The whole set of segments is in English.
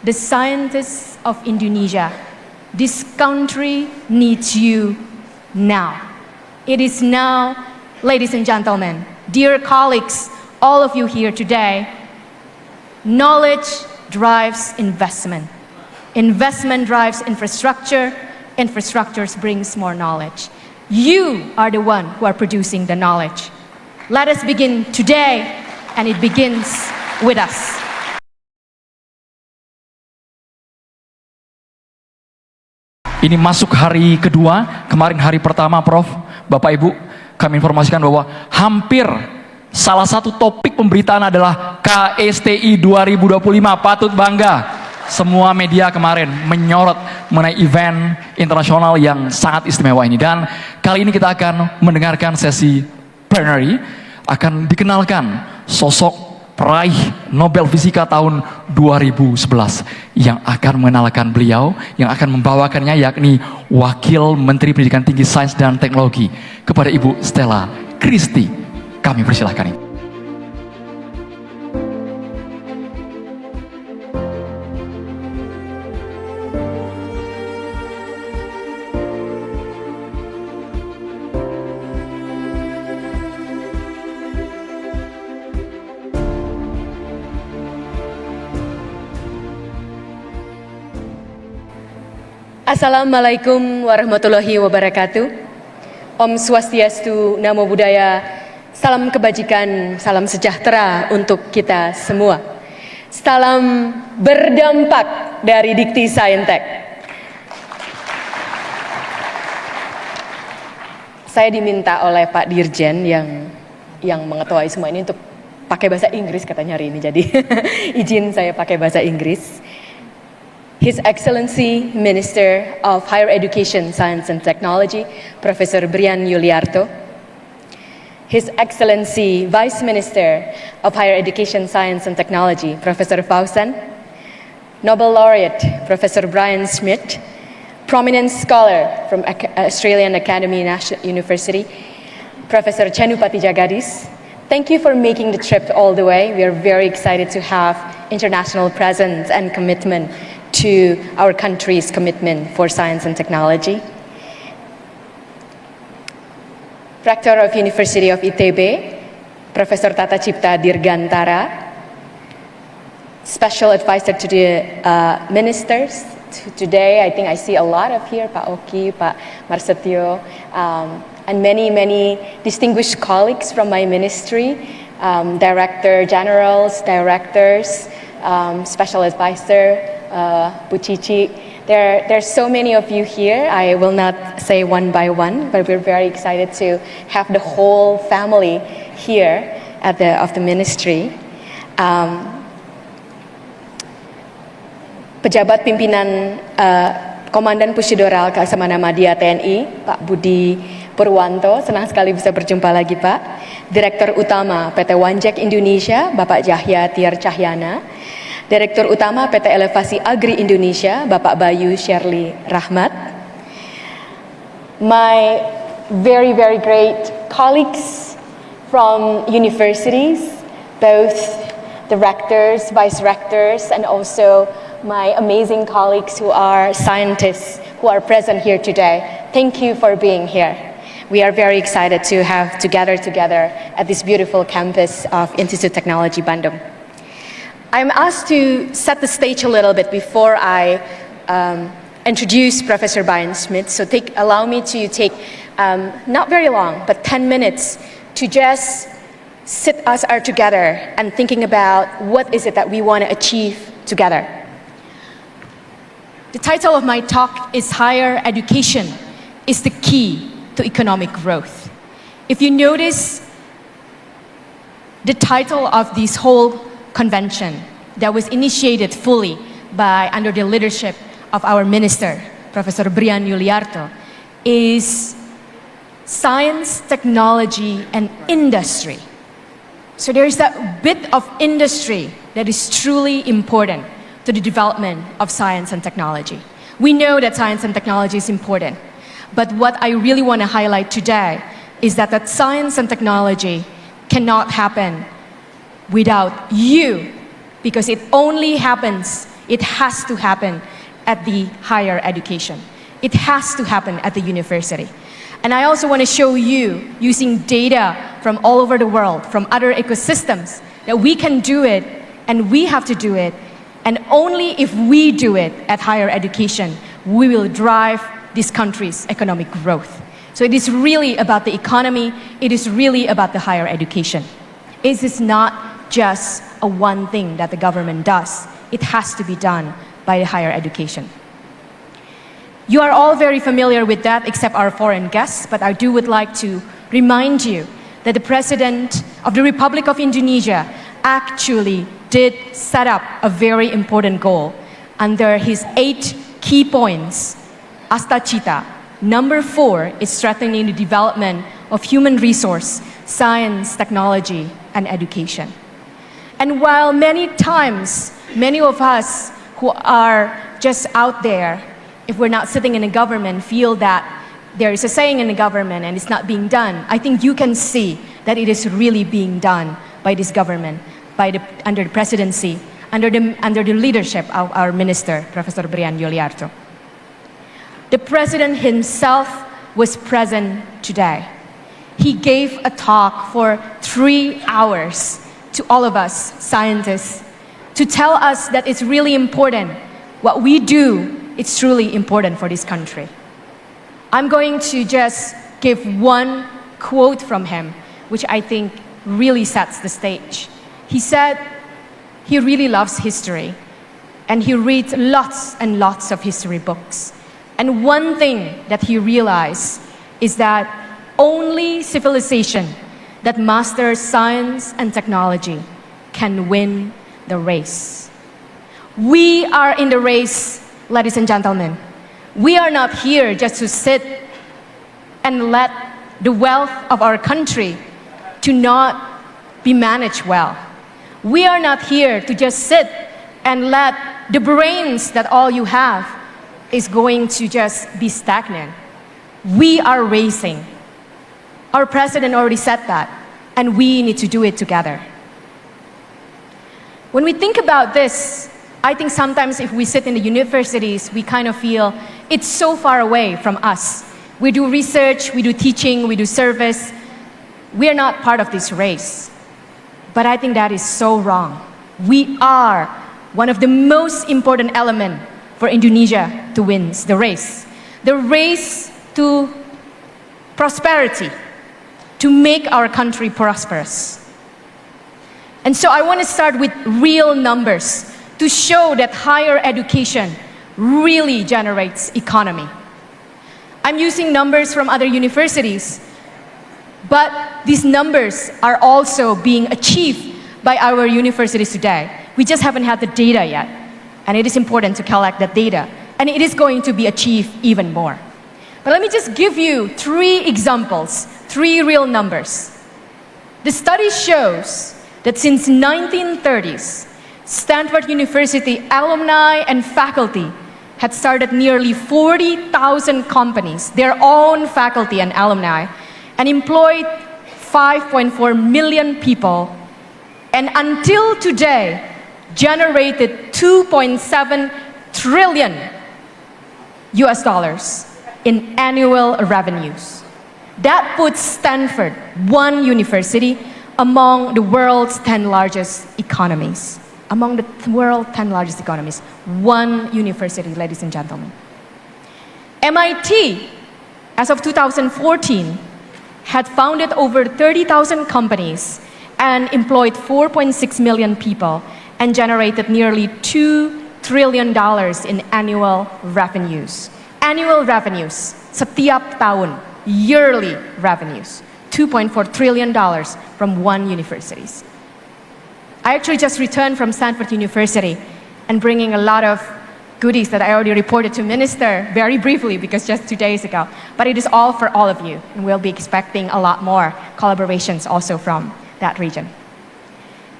the scientists of Indonesia, this country needs you now. It is now, ladies and gentlemen, dear colleagues, all of you here today, knowledge drives investment. Investment drives infrastructure. Infrastructure brings more knowledge. You are the one who are producing the knowledge. Let us begin today, and it begins with us. Ini masuk hari kedua, kemarin hari pertama Prof, Bapak Ibu, kami informasikan bahwa hampir salah satu topik pemberitaan adalah KSTI 2025, patut bangga. Semua media kemarin menyorot mengenai event internasional yang sangat istimewa ini. Dan kali ini kita akan mendengarkan sesi plenary, akan dikenalkan sosok peraih Nobel Fisika tahun 2011 yang akan mengenalkan beliau, yang akan membawakannya yakni Wakil Menteri Pendidikan Tinggi Sains dan Teknologi, kepada Ibu Stella Christie. Kami persilahkan. Assalamualaikum warahmatullahi wabarakatuh. Om Swastiastu, Namo Buddhaya, salam kebajikan, salam sejahtera untuk kita semua. Salam berdampak dari Dikti Saintek. Saya diminta oleh Pak Dirjen yang mengetuai semua ini untuk pakai bahasa Inggris katanya hari ini, jadi izin saya pakai bahasa Inggris. His Excellency Minister of Higher Education, Science and Technology, Professor Brian Yuliarto. His Excellency Vice Minister of Higher Education, Science and Technology, Professor Fauzan. Nobel Laureate, Professor Brian Schmidt. Prominent scholar from Australian Academy University, Professor Chenupati Jagadis. Thank you for making the trip all the way. We are very excited to have international presence and commitment to our country's commitment for science and technology. Rector of University of ITB, Professor Tata Cipta Dirgantara. Special advisor to the ministers. Today, I think I see a lot of here, Pak Oki, Pak Marsetio, and many distinguished colleagues from my ministry, director generals, directors, special advisor, Bu Cici. There's so many of you here. I will not say one by one, but we're very excited to have the whole family here at of the ministry. Pejabat pimpinan Komandan Pusidoral Laksamana Madya TNI, Pak Budi Purwanto, senang sekali bisa berjumpa lagi Pak. Direktur Utama PT Wanjek Indonesia, Bapak Jahya Tiar Cahyana. Direktur Utama PT Elevasi Agri Indonesia, Bapak Bayu Sherly Rahmat. My very great colleagues from universities, both the rectors, vice rectors, and also my amazing colleagues who are scientists who are present here today. Thank you for being here. We are very excited to have together at this beautiful campus of Institute Teknologi Bandung. I'm asked to set the stage a little bit before I introduce Professor Brian Schmidt. So allow me to take not very long, but 10 minutes to just sit us all together and thinking about what is it that we want to achieve together. The title of my talk is Higher Education is the Key to Economic Growth. If you notice, the title of this whole convention that was initiated fully under the leadership of our minister, Professor Brian Yuliarto, is Science, Technology, and Industry. So there is that bit of industry that is truly important to the development of science and technology. We know that science and technology is important, but what I really want to highlight today is that science and technology cannot happen without you, because it only happens It has to happen at the higher education. It has to happen at the university. And I also want to show you, using data from all over the world, from other ecosystems, that we can do it, and we have to do it. And only if we do it at higher education, we will drive this country's economic growth. So it is really about the economy. It is really about the higher education. It is not just a one thing that the government does. It has to be done by the higher education. You are all very familiar with that, except our foreign guests, but I would like to remind you that the President of the Republic of Indonesia actually did set up a very important goal under his 8 key points. Astacita. Number 4 is strengthening the development of human resource, science, technology, and education. And while many times, many of us who are just out there, if we're not sitting in a government, feel that there is a saying in the government and it's not being done, I think you can see that it is really being done by this government, under the presidency, under the leadership of our minister, Professor Brian Yuliarto. The president himself was present today. He gave a talk for 3 hours to all of us scientists to tell us that it's really important. What we do, it's truly important for this country. I'm going to just give one quote from him, which I think really sets the stage. He said he really loves history, and he reads lots and lots of history books. And one thing that he realized is that only civilization that masters science and technology can win the race. We are in the race, ladies and gentlemen. We are not here just to sit and let the wealth of our country to not be managed well. We are not here to just sit and let the brains that all you have is going to just be stagnant. We are racing. Our president already said that, and we need to do it together. When we think about this, I think sometimes if we sit in the universities, we kind of feel it's so far away from us. We do research, we do teaching, we do service. We are not part of this race. But I think that is so wrong. We are one of the most important elements for Indonesia to win the race. The race to prosperity, to make our country prosperous. And so I want to start with real numbers to show that higher education really generates economy. I'm using numbers from other universities, but these numbers are also being achieved by our universities today. We just haven't had the data yet, and it is important to collect that data, and it is going to be achieved even more. But let me just give you 3 examples, 3 real numbers. The study shows that since 1930s, Stanford University alumni and faculty had started nearly 40,000 companies, their own faculty and alumni, and employed 5.4 million people, and until today, generated 2.7 trillion US dollars in annual revenues. That puts Stanford, one university, among the world's 10 largest economies. Among the world's 10 largest economies, one university, ladies and gentlemen. MIT, as of 2014, had founded over 30,000 companies and employed 4.6 million people and generated nearly $2 trillion in annual revenues. Annual revenues, setiap tahun, yearly revenues, $2.4 trillion from one university. I actually just returned from Stanford University and bringing a lot of goodies that I already reported to Minister very briefly because just 2 days ago. But it is all for all of you, and we'll be expecting a lot more collaborations also from that region.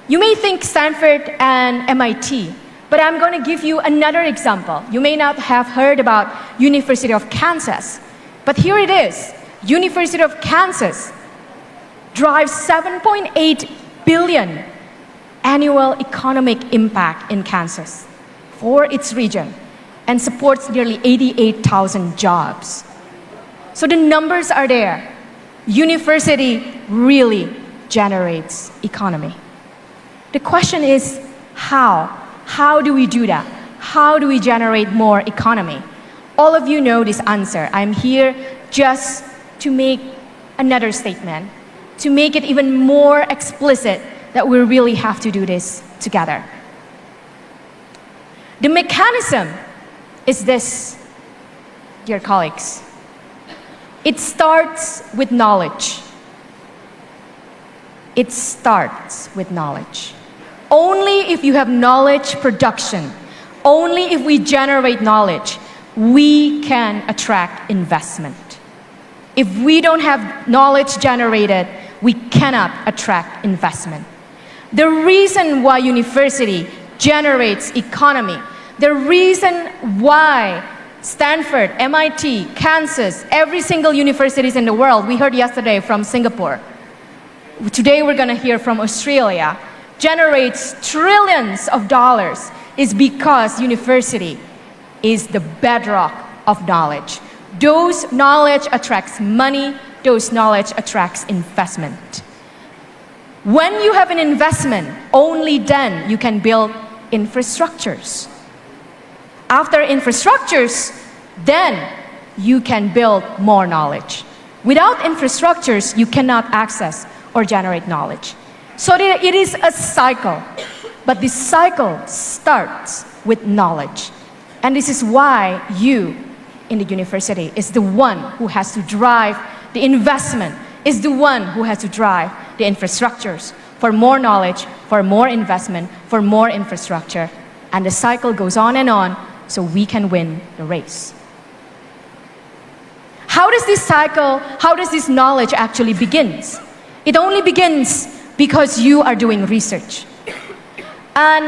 You may think Stanford and MIT, but I'm going to give you another example. You may not have heard about University of Kansas, but here it is. University of Kansas drives 7.8 billion annual economic impact in Kansas. for its region and supports nearly 88,000 jobs. So the numbers are there. University really generates economy. The question is how? How do we do that? How do we generate more economy? All of you know this answer. I'm here just to make another statement, to make it even more explicit that we really have to do this together. The mechanism is this, dear colleagues. It starts with knowledge. It starts with knowledge. Only if you have knowledge production, only if we generate knowledge, we can attract investment. If we don't have knowledge generated, we cannot attract investment. The reason why university generates economy, the reason why Stanford, MIT, Kansas, every single universities in the world, we heard yesterday from Singapore, today we're going to hear from Australia, generates trillions of dollars is because university is the bedrock of knowledge. Those knowledge attracts money, those knowledge attracts investment. When you have an investment, only then you can build infrastructures. After infrastructures, then you can build more knowledge. Without infrastructures, you cannot access or generate knowledge. So it is a cycle, but this cycle starts with knowledge. And this is why you in the university is the one who has to drive the investment, is the one who has to drive the infrastructures for more knowledge, for more investment, for more infrastructure. And the cycle goes on so we can win the race. How does this cycle, how does this knowledge actually begins? It only begins because you are doing research. And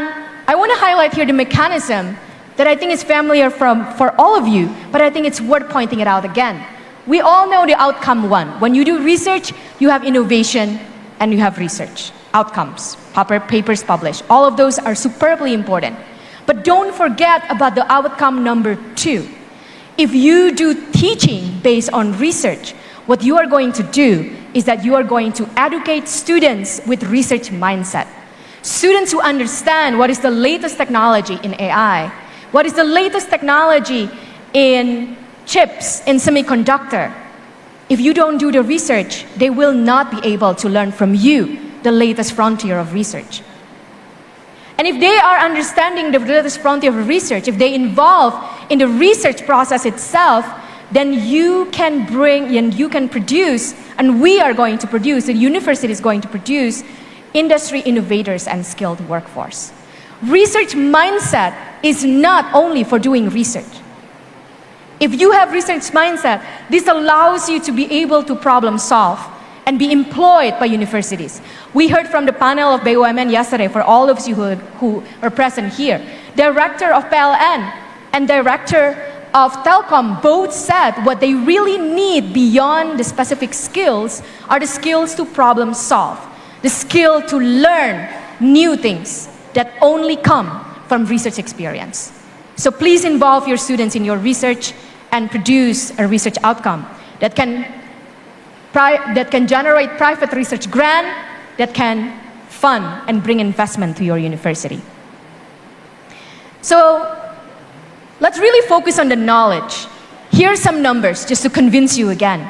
I want to highlight here the mechanism that I think is familiar for all of you, but I think it's worth pointing it out again. We all know the outcome one. When you do research, you have innovation and you have research. Outcomes, papers published. All of those are superbly important. But don't forget about the outcome number 2. If you do teaching based on research, what you are going to do is that you are going to educate students with research mindset. Students who understand what is the latest technology in AI, what is the latest technology in chips, in semiconductor. If you don't do the research, they will not be able to learn from you the latest frontier of research. And if they are understanding the latest frontier of research, if they involve in the research process itself, then you can bring and you can produce, and we are going to produce, the university is going to produce industry innovators and skilled workforce. Research mindset is not only for doing research. If you have research mindset, this allows you to be able to problem solve and be employed by universities. We heard from the panel of BUMN yesterday, for all of you who are present here. Director of PLN and Director of Telcom both said what they really need beyond the specific skills are the skills to problem solve, the skill to learn new things that only come from research experience. So please involve your students in your research and produce a research outcome that can generate private research grant, that can fund and bring investment to your university. So let's really focus on the knowledge. Here are some numbers just to convince you again.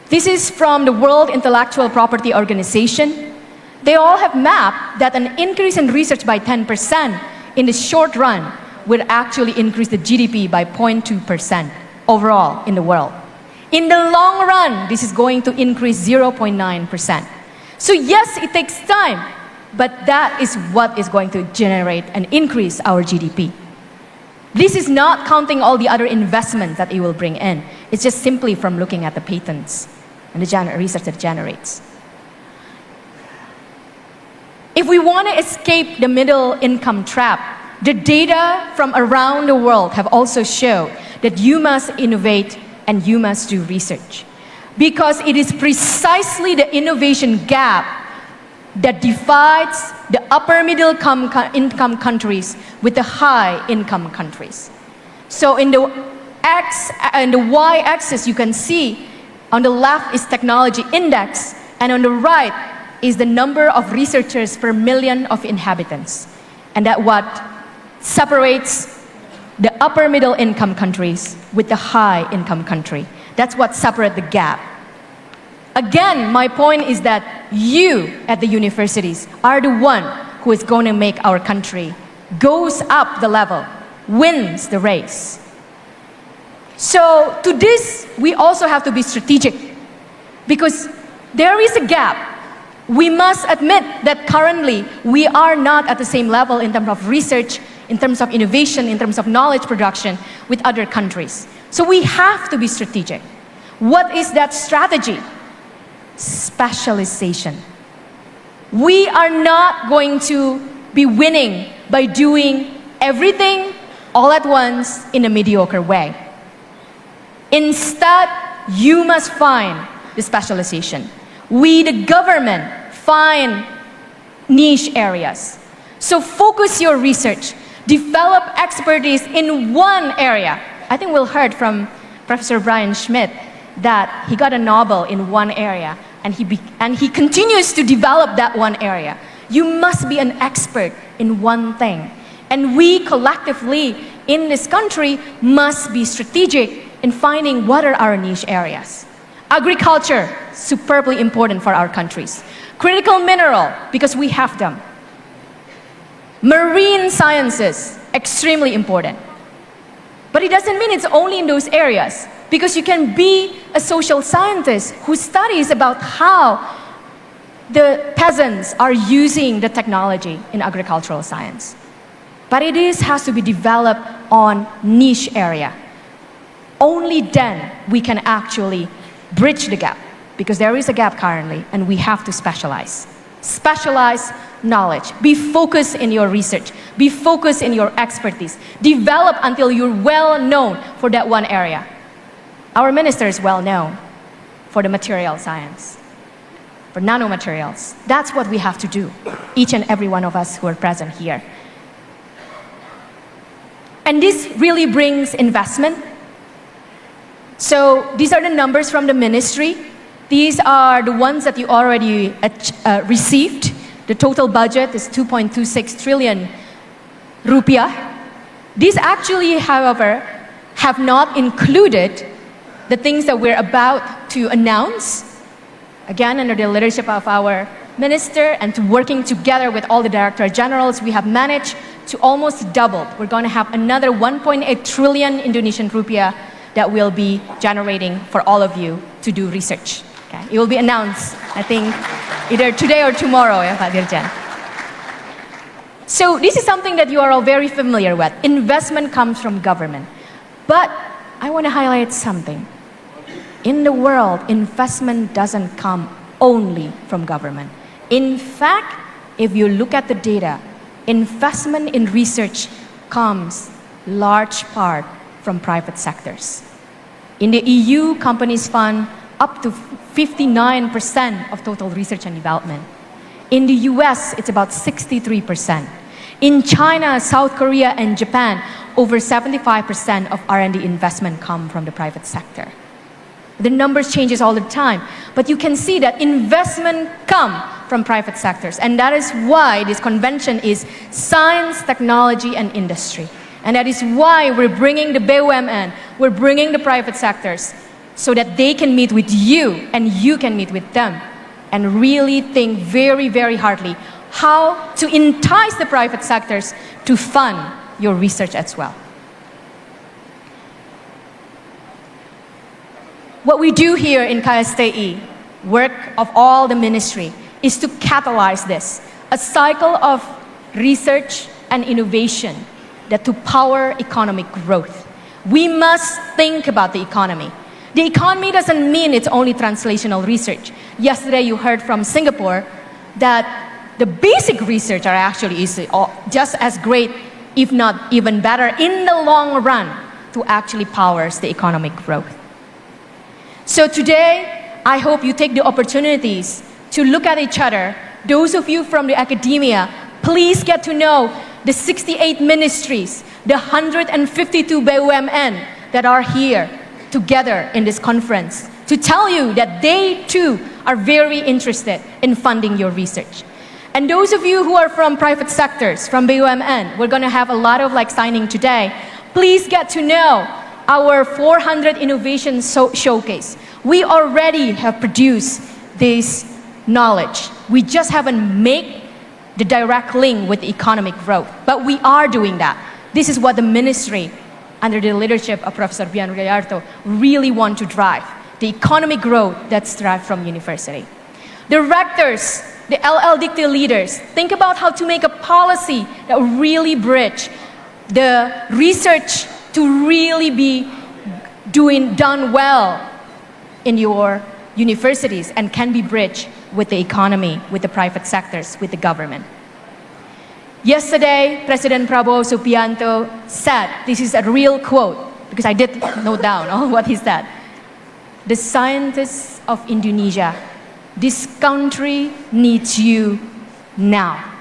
This is from the World Intellectual Property Organization. They all have mapped that an increase in research by 10% in the short run would actually increase the GDP by 0.2% overall in the world. In the long run, this is going to increase 0.9%. So yes, it takes time, but that is what is going to generate and increase our GDP. This is not counting all the other investments that it will bring in. It's just simply from looking at the patents and the research that it generates. If we want to escape the middle income trap, the data from around the world have also shown that you must innovate and you must do research. Because it is precisely the innovation gap that divides the upper middle income countries with the high income countries. So in the X and the Y axis, you can see on the left is technology index, and on the right is the number of researchers per million of inhabitants. And that what separates the upper middle income countries with the high income country. That's what separates the gap. Again, my point is that you at the universities are the one who is going to make our country goes up the level, wins the race. So to this, we also have to be strategic because there is a gap. We must admit that currently we are not at the same level in terms of research, in terms of innovation, in terms of knowledge production with other countries. So we have to be strategic. What is that strategy? Specialization. We are not going to be winning by doing everything all at once in a mediocre way. Instead, you must find the specialization. We, the government, find niche areas. So focus your research. Develop expertise in one area. I think we'll heard from Professor Brian Schmidt that he got a Nobel in one area, and he continues to develop that one area. You must be an expert in one thing. And we collectively in this country must be strategic in finding what are our niche areas. Agriculture, superbly important for our countries. Critical mineral, because we have them. Marine sciences, extremely important. But it doesn't mean it's only in those areas, because you can be a social scientist who studies about how the peasants are using the technology in agricultural science. But it has to be developed on niche area. Only then we can actually bridge the gap, because there is a gap currently and we have to specialize. Specialize knowledge. Be focused in your research. Be focused in your expertise. Develop until you're well known for that one area. Our minister is well known for the material science, for nanomaterials. That's what we have to do, each and every one of us who are present here. And this really brings investment. So these are the numbers from the ministry. These are the ones that you already received. The total budget is 2.26 trillion rupiah. These actually, however, have not included the things that we're about to announce. Again, under the leadership of our minister and to working together with all the director generals, we have managed to almost double. We're going to have another 1.8 trillion Indonesian rupiah that will be generating for all of you to do research. Okay? It will be announced, I think, either today or tomorrow, Pak Dirjen. So this is something that you are all very familiar with. Investment comes from government. But I want to highlight something. In the world, investment doesn't come only from government. In fact, if you look at the data, investment in research comes large part from private sectors. In the EU, companies fund up to 59% of total research and development. In the US, it's about 63%. In China, South Korea, and Japan, over 75% of R&D investment come from the private sector. The numbers changes all the time, but you can see that investment come from private sectors, and that is why this convention is science, technology, and industry. And that is why we're bringing the BUMN, we're bringing the private sectors, so that they can meet with you and you can meet with them and really think very, very hardly how to entice the private sectors to fund your research as well. What we do here in KSTI, work of all the ministry, is to catalyze this, a cycle of research and innovation that to power economic growth. We must think about the economy. The economy doesn't mean it's only translational research. Yesterday you heard from Singapore that the basic research are actually just as great, if not even better, in the long run to actually powers the economic growth. So today, I hope you take the opportunities to look at each other Those of you from the academia, please get to know the 68 ministries, the 152 BUMN that are here together in this conference to tell you that they too are very interested in funding your research. And those of you who are from private sectors, from BUMN, we're going to have a lot of signing today. Please get to know our 400 Innovation Showcase. We already have produced this knowledge. We just haven't made the direct link with economic growth, but we are doing that. This is what the ministry, under the leadership of Professor Bian Rayarto, really want to drive, the economic growth that's derived from university. The rectors, the LL Dicte leaders, think about how to make a policy that will really bridge the research to really be done well in your universities and can be bridged with the economy, with the private sectors, with the government. Yesterday, President Prabowo Subianto said, this is a real quote, because I did note down all what he said. The scientists of Indonesia, this country needs you now.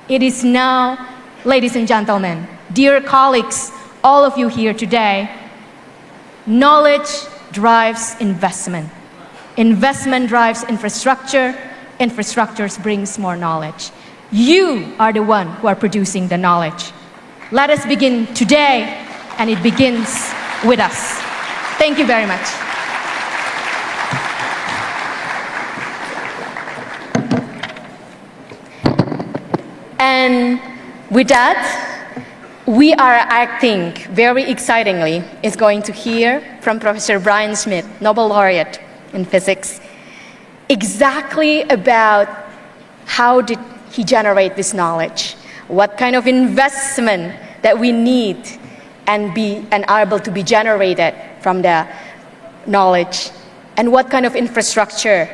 It is now, ladies and gentlemen, dear colleagues, all of you here today, knowledge drives investment. Investment drives infrastructure. Infrastructure brings more knowledge. You are the one who are producing the knowledge. Let us begin today, and it begins with us. Thank you very much. And with that, we are acting very excitingly is going to hear from Professor Brian Schmidt, Nobel laureate in physics, exactly about how did he generate this knowledge, what kind of investment that we need and are able to be generated from the knowledge, and what kind of infrastructure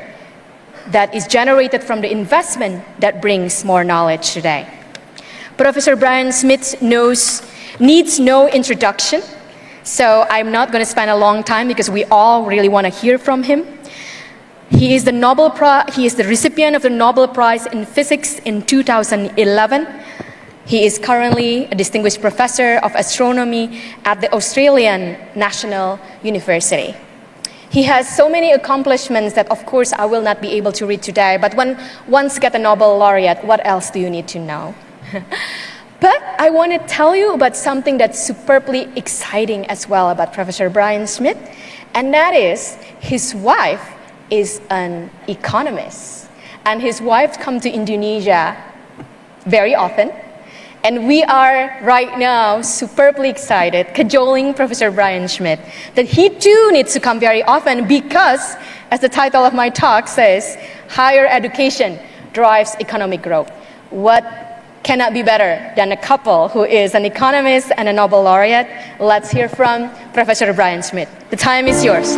that is generated from the investment that brings more knowledge today. Professor Brian Schmidt needs no introduction, so I'm not going to spend a long time because we all really want to hear from him. He is the recipient of the Nobel Prize in Physics in 2011. He is currently a distinguished professor of astronomy at the Australian National University. He has so many accomplishments that, of course, I will not be able to read today, but once you get a Nobel laureate, what else do you need to know? But I want to tell you about something that's superbly exciting as well about Professor Brian Schmidt, and that is his wife is an economist, and his wife comes to Indonesia very often, and we are right now superbly excited, cajoling Professor Brian Schmidt that he too needs to come very often because, as the title of my talk says, higher education drives economic growth. What cannot be better than a couple who is an economist and a Nobel laureate? Let's hear from Professor Brian Schmidt. The time is yours.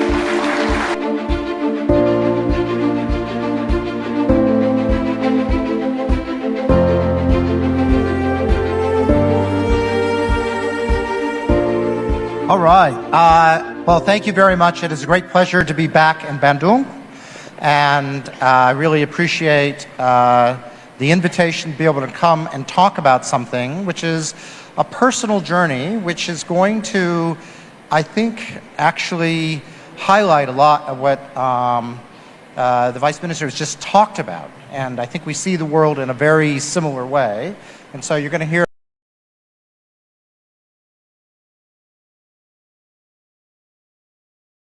All right. Well, thank you very much. It is a great pleasure to be back in Bandung, and I really appreciate the invitation to be able to come and talk about something which is a personal journey, which is going to, I think, actually highlight a lot of what the Vice Minister has just talked about. And I think we see the world in a very similar way. And so you're going to hear